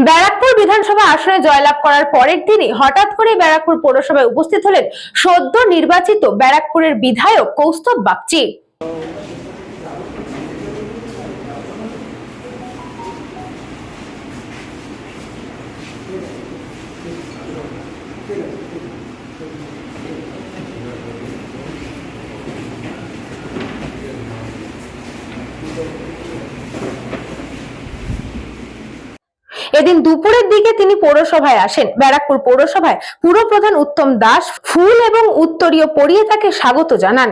ব্যারাকপুর বিধানসভা আসনে জয়লাভ করার পরের দিনই হঠাৎ করে ব্যারাকপুর পৌরসভায় উপস্থিত হলেন সদ্য নির্বাচিত ব্যারাকপুরের বিধায়ক কৌস্তব বাগচি। এদিন দুপুরের দিকে তিনি পৌরসভায় আসেন। ব্যারাকপুর পৌরসভায় পুরপ্রধান উত্তম দাস ফুল এবং উত্তরীয় পরিয়ে তাকে স্বাগত জানান।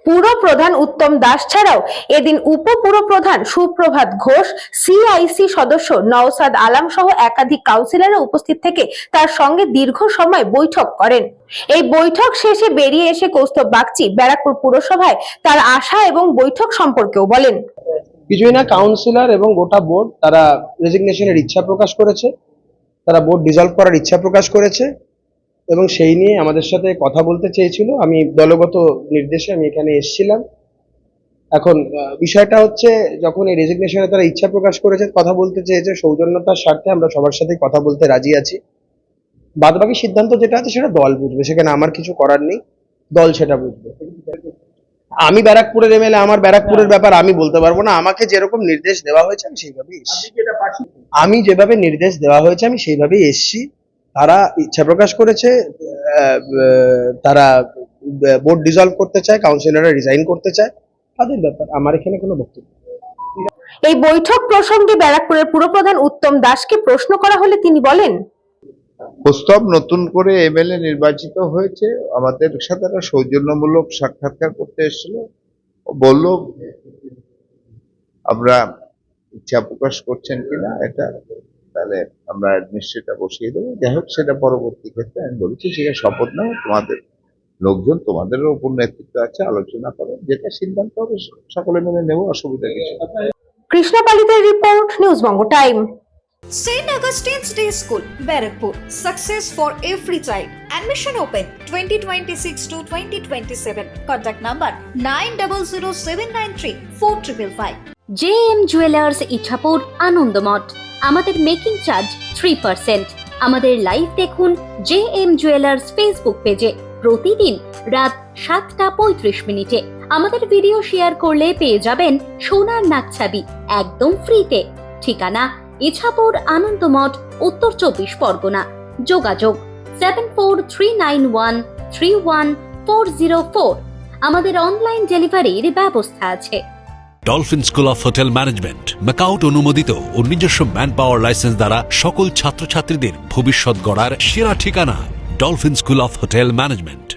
পুরপ্রধান উত্তম দাস ছাড়াও এদিন উপপুরপ্রধান সুপ্রভাত ঘোষ, সিআইসি সদস্য নওসাদ আলম সহ একাধিক কাউন্সিলররা উপস্থিত থেকে তার সঙ্গে দীর্ঘ সময় বৈঠক করেন। এই বৈঠক শেষে বেরিয়ে এসে কৌস্তব বাগচি ব্যারাকপুর পুরসভায় তার আশা এবং বৈঠক সম্পর্কেও বলেন। কিছুই না, কাউন্সিলর এবং গোটা বোর্ড তারা রেজিগনেশনের ইচ্ছা প্রকাশ করেছে, তারা বোর্ড ডিসলভ করার ইচ্ছা প্রকাশ করেছে এবং সেই নিয়ে আমাদের সাথে কথা বলতে চেয়েছিল। আমি দলগত নির্দেশে আমি এখানে এসেছিলাম। এখন বিষয়টা হচ্ছে, যখন এই রেজিগনেশনে তারা ইচ্ছা প্রকাশ করেছে, কথা বলতে চেয়েছে, সৌজন্যতার স্বার্থে আমরা সবার সাথে কথা বলতে রাজি আছি। বাদবাকি সিদ্ধান্ত যেটা আছে সেটা দল বুঝবে, সেখানে আমার কিছু করার নেই, দল সেটা বুঝবে। আমি ব্যারাকপুরের এমএলএ, আমার ব্যারাকপুরের ব্যাপার আমি বলতে পারবো না। আমাকে যেরকম নির্দেশ দেওয়া হয়েছে আমি সেইভাবেই এসেছি। আমি যেভাবে নির্দেশ দেওয়া হয়েছে আমি সেইভাবেই এসেছি। তারা ইচ্ছা প্রকাশ করেছে, তারা বোর্ড ডিসলভ করতে চায়, কাউন্সিলররা রিজাইন করতে চায়, তাদের ব্যাপার, আমার এখানে কোনো বক্তব্য। এই বৈঠক প্রসঙ্গে ব্যারাকপুরের পুরপ্রধান উত্তম দাসকে প্রশ্ন করা হলে তিনি বলেন, কৌস্তব নতুন করে এমএলএ নির্বাচিত হয়েছে, আমাদের সাথে একটা সৌজন্যমূলক সাক্ষাৎকার করতে এসেছিল। বলল আমরা ইচ্ছা প্রকাশ করছেন কিনা এটা, তাহলে আমরা অ্যাডমিনিস্ট্রেটর বসিয়ে দেবো। যাই হোক, সেটা পরবর্তী ক্ষেত্রে আমি বলেছি সেটা শপথ নাও, তোমাদের লোকজন, তোমাদেরও উপর নেতৃত্ব আছে, আলোচনা করো, যেটা সিদ্ধান্ত হবে সকলে মিলে নেব, অসুবিধা কিছু। কৃষ্ণপালিতের report, news Banga time. St. Augustine's Day School, Barakpur. Success for every child. Admission open 2026 to 2027. Contact number 9007934555. JM Jewelers Ichapur Anandamath. আমাদের মেকিং চার্জ 3%। আমাদের লাইভ দেখুন JM Jewelers ফেসবুক পেজে প্রতিদিন রাত 7:35 আমাদের ভিডিও শেয়ার করলে পেয়ে যাবেন সোনার নাকছাবি একদম ফ্রিতে। ঠিকানা ইছাপুর আনন্দমঠ, উত্তর 24 পরগনা। যোগাযোগ 7439131404। আমাদের অনলাইন ডেলিভারির ব্যবস্থা আছে। Dolphin school of hotel management MAKAUT অনুমোদিত ও নিজস্ব ম্যান পাওয়ার লাইসেন্স দ্বারা সকল ছাত্রছাত্রীদের ভবিষ্যৎ গড়ার সেরা ঠিকানা dolphin school of hotel management.